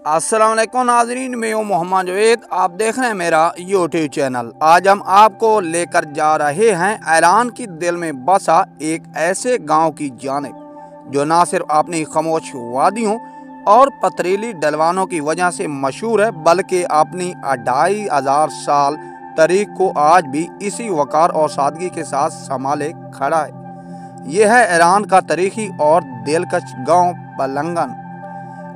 अस्सलाम वालेकुम नाज़रीन, मैं हूँ मोहम्मद जवेद। आप देख रहे हैं मेरा यूट्यूब चैनल। आज हम आपको लेकर जा रहे हैं ईरान की दिल में बसा एक ऐसे गांव की जानिब जो ना सिर्फ अपनी खामोश वादियों और पथरीली ढलवानों की वजह से मशहूर है, बल्कि अपनी 2500 साल तारीख को आज भी इसी वक़ार और सादगी के साथ संभाले खड़ा है। यह है ईरान का तारीखी और दिलकश गाँव पलंगन।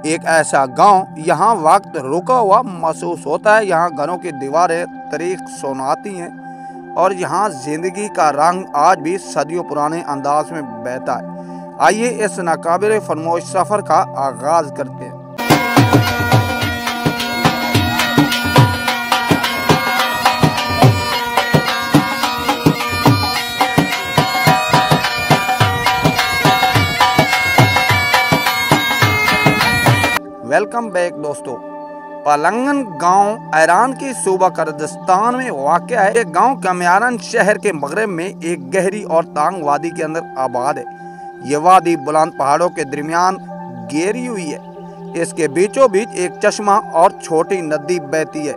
एक ऐसा गांव यहाँ वक्त रुका हुआ महसूस होता है, यहाँ घरों की दीवारें तारीख सुनाती हैं और यहाँ जिंदगी का रंग आज भी सदियों पुराने अंदाज में बहता है। आइए इस नाकाबिल फरमोश सफ़र का आगाज़ करते हैं। वेलकम बैक दोस्तों। पलंगन गांव ईरान की सूबा कुर्दिस्तान में वाक़या है। ये गांव कमियारन शहर के मगरब में एक गहरी और तांग वादी के अंदर आबाद है। ये वादी बुलंद पहाड़ों के दरमियान घेरी हुई है। इसके बीचों बीच एक चश्मा और छोटी नदी बहती है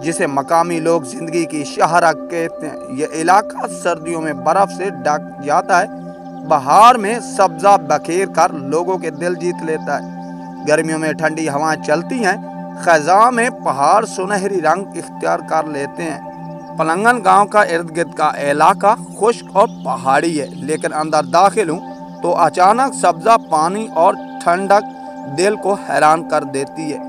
जिसे मकामी लोग जिंदगी की शाहरा कहते हैं। यह इलाका सर्दियों में बर्फ से ढक जाता है, बहार में सब्जा बखेर कर लोगों के दिल जीत लेता है। गर्मियों में ठंडी हवाएं चलती हैं, खज़ां में पहाड़ सुनहरी रंग इख्तियार कर लेते हैं। पलंगन गांव का इर्द गिर्द का इलाका खुश्क और पहाड़ी है, लेकिन अंदर दाखिल हूँ तो अचानक सब्जा पानी और ठंडक दिल को हैरान कर देती है।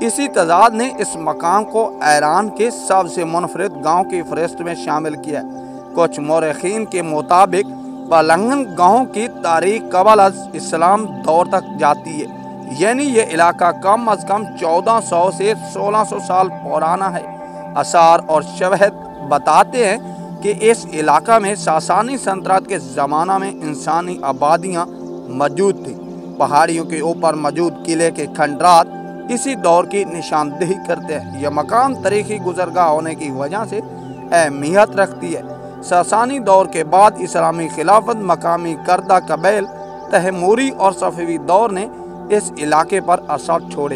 इसी तजाद ने इस मकाम को ईरान के सबसे मुनफरिद गाँव की फहरिस्त में शामिल किया है। कुछ मौरखीन के मुताबिक पलंगन गाँव की तारीख क़बल अज़ इस्लाम दौर तक जाती है, यानी ये इलाका कम अज़ कम 1400 से 1600 साल पुराना है। आसार और शवाहिद बताते हैं कि इस इलाका में सासानी सल्तनत के ज़माना में इंसानी आबादियाँ मौजूद थी। पहाड़ियों के ऊपर मौजूद किले के खंडरात इसी दौर की निशानदेही करते हैं। यह मकाम तारीखी गुज़रगाह होने की वजह से अहमियत रखती है। सासानी दौर के बाद इस्लामी खिलाफत, मकामी करदा कबैल, तैमूरी और सफ़वी दौर ने इस इलाके पर असर छोड़े।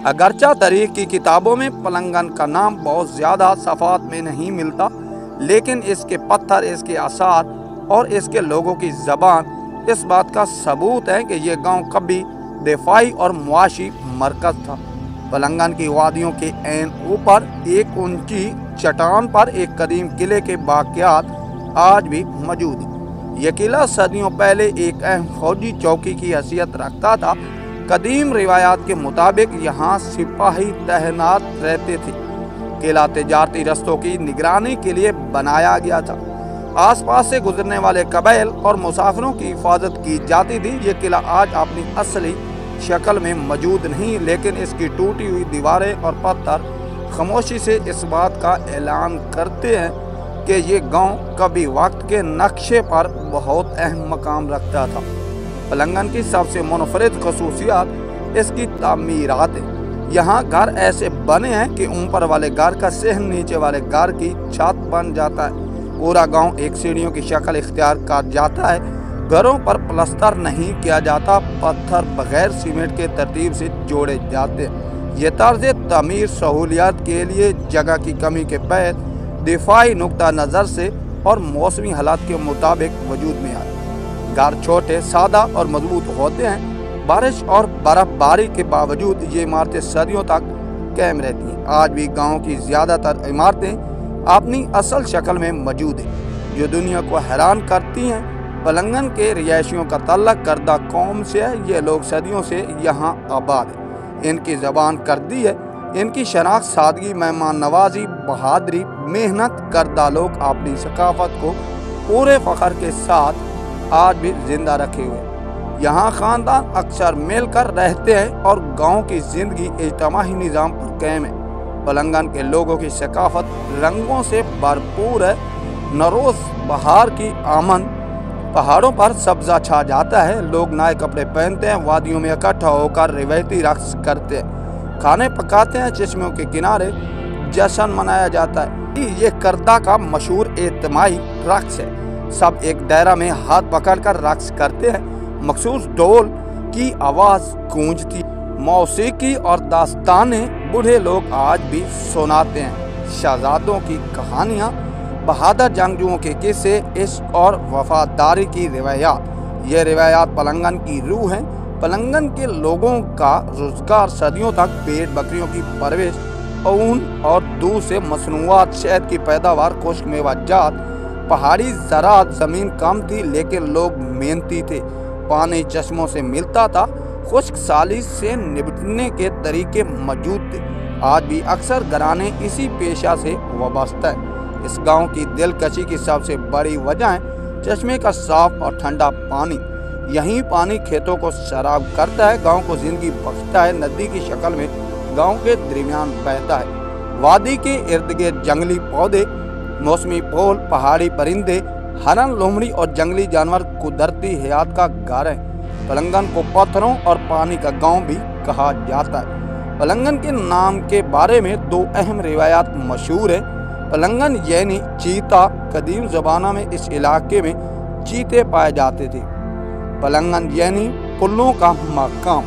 अगरचा तारीख की किताबों में पलंगन का नाम बहुत ज़्यादा सफ़ात में नहीं मिलता, लेकिन इसके पत्थर, इसके आसार और इसके लोगों की ज़बान इस बात का सबूत है कि यह गांव कभी दिफाई और मुआशी मरकज़ था। पलंगन की वादियों के ऐन ऊपर एक ऊंची चट्टान पर एक कदीम किले के बाक़ियात आज भी मौजूद है। यह किला सदियों पहले एक अहम फौजी चौकी की हैसियत रखता था। कदीम रिवायात के मुताबिक यहाँ सिपाही तैनात रहते थे। किला तिजारती रस्तों की निगरानी के लिए बनाया गया था। आसपास से गुजरने वाले कबैल और मुसाफिरों की हिफाजत की जाती थी। ये किला आज अपनी असली शक्ल में मौजूद नहीं, लेकिन इसकी टूटी हुई दीवारें और पत्थर खामोशी से इस बात का ऐलान करते हैं कि ये गांव कभी वक्त के नक्शे पर बहुत अहम मकाम रखता था। पलंगन की सबसे मुनफरिद खसूसियात इसकी तामीरात है। यहाँ घर ऐसे बने हैं कि ऊपर वाले घर का सहन नीचे वाले घर की छत बन जाता है। पूरा गांव एक सीढ़ियों की शक्ल इख्तियार कर जाता है। घरों पर प्लस्तर नहीं किया जाता, पत्थर बगैर सीमेंट के तरतीब से जोड़े जाते हैं। ये तर्ज तमीर सहूलियात के लिए जगह की कमी के बैद दिफाई नुक्ता नज़र से और मौसमी हालात के मुताबिक वजूद में आए। घर छोटे, सादा और मजबूत होते हैं। बारिश और बर्फबारी के बावजूद ये इमारतें सदियों तक कायम रहती हैं। आज भी गांव की ज़्यादातर इमारतें अपनी असल शक्ल में मौजूद हैं, जो दुनिया को हैरान करती हैं। पलंगन के रिहायशियों का तल्लक करदा कौम से है। ये लोग सदियों से यहाँ आबाद हैं। इनकी ज़बान करदी है। इनकी शनाख्त सादगी, मेहमान नवाजी, बहादुरी, मेहनत करदा लोग अपनी सकाफत को पूरे फ़ख्र के साथ आज भी जिंदा रखे हुए। यहाँ ख़ानदान अक्सर मिलकर रहते हैं और गांव की ज़िंदगी इज्तिमाही निज़ाम पर कायम है। पलंगन के लोगों की सकाफत रंगों से भरपूर है। नरोज़ बहार की आमद, पहाड़ों पर सब्ज़ा छा जाता है। लोग नए कपड़े पहनते हैं, वादियों में इकट्ठा होकर रिवायती रक़्स करते हैं, खाने पकाते हैं, चश्मों के किनारे जश्न मनाया जाता है। ये करदा का मशहूर इज्तिमाही रक़्स है। सब एक दायरा में हाथ पकड़कर रक़्स करते हैं। मखसूस ढोल की आवाज़ गूंजती। मौसीकी और दास्तानें बूढ़े लोग आज भी सुनाते हैं। शहजादों की कहानियाँ, बहादुर जंगजुओं के किस्से, इश्क और वफादारी की रिवायात। ये रिवायात पलंगन की रूह हैं। पलंगन के लोगों का रोजगार सदियों तक भेड़ बकरियों की परवरिश, ऊन और दूध से मसनूआत, शहद की पैदावार, खुश्क मेवाजात। पहाड़ी ज़राअत ज़मीन कम थी लेकिन लोग मेहनती थे। पानी चश्मों से मिलता था। खुश्क साली से निपटने के तरीके मौजूद थे। आज भी अक्सर घराने इसी पेशा से वाबस्ता है। इस गांव की दिलकशी की सबसे बड़ी वजह है चश्मे का साफ और ठंडा पानी। यही पानी खेतों को शराब करता है, गांव को जिंदगी बख्शता है, नदी की शक्ल में गांव के दरमियान बहता है। वादी के इर्द गिर्द जंगली पौधे, मौसमी फूल, पहाड़ी परिंदे, हरन, लोमड़ी और जंगली जानवर कुदरती हयात का घर है। पलंगन को पत्थरों और पानी का गांव भी कहा जाता है। पलंगन के नाम के बारे में दो अहम रिवायात मशहूर है। पलंगन यानी चीता। कदीम ज़माना में इस इलाके में चीते पाए जाते थे। पलंगन यानी पुलों का मकाम,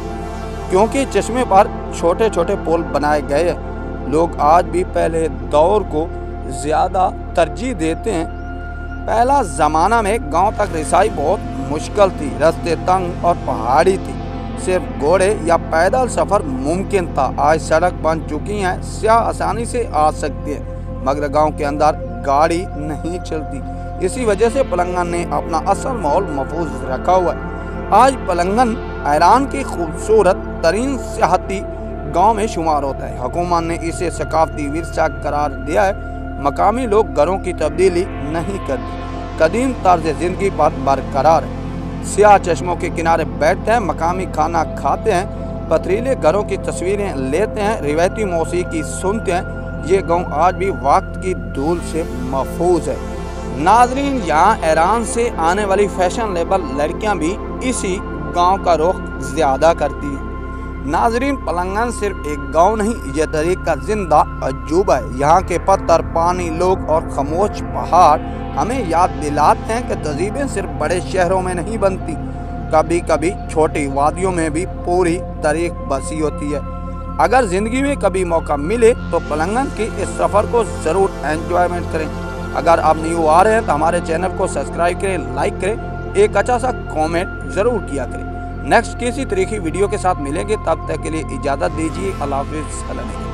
क्योंकि चश्मे पर छोटे छोटे पुल बनाए गए हैं। लोग आज भी पहले दौर को ज़्यादा तरजीह देते हैं। पहला ज़माना में गांव तक रसाई बहुत मुश्किल थी। रास्ते तंग और पहाड़ी थी। सिर्फ घोड़े या पैदल सफ़र मुमकिन था। आज सड़क बन चुकी हैं, सियाह आसानी से आ सकते हैं, मगर गांव के अंदर गाड़ी नहीं चलती। इसी वजह से पलंगन ने अपना असल माहौल महफूज रखा हुआ है। आज पलंगन ईरान की खूबसूरत तरीन सियाहती गांव में शुमार होता है। हुकूमत ने इसे सकाफती विरसा करार दिया है। मकामी लोग घरों की तब्दीली नहीं करते, कदीम तर्ज जिंदगी पर बरकरार है। सियाह चश्मों के किनारे बैठते हैं, मकामी खाना खाते हैं, पथरीले घरों की तस्वीरें लेते हैं, रिवायती मौसीकी सुनते हैं। ये गांव आज भी वक्त की धूल से महफूज है। नाजरीन, यहाँ ईरान से आने वाली फैशनेबल लड़कियाँ भी इसी गांव का रुख ज़्यादा करती हैं। नाजरीन, पलंगन सिर्फ एक गांव नहीं, यह तारीख का जिंदा अजूबा है। यहाँ के पत्थर, पानी, लोग और खामोश पहाड़ हमें याद दिलाते हैं कि तहजीबें सिर्फ बड़े शहरों में नहीं बनती, कभी कभी छोटी वादियों में भी पूरी तारीख बसी होती है। अगर ज़िंदगी में कभी मौका मिले तो पलंगन के इस सफ़र को ज़रूर एंजॉयमेंट करें। अगर आप न्यू आ रहे हैं तो हमारे चैनल को सब्सक्राइब करें, लाइक करें, एक अच्छा सा कमेंट ज़रूर किया करें। नेक्स्ट किसी तरीके की वीडियो के साथ मिलेंगे, तब तक के लिए इजाज़त दीजिए। अल्लाह हाफ़िज़।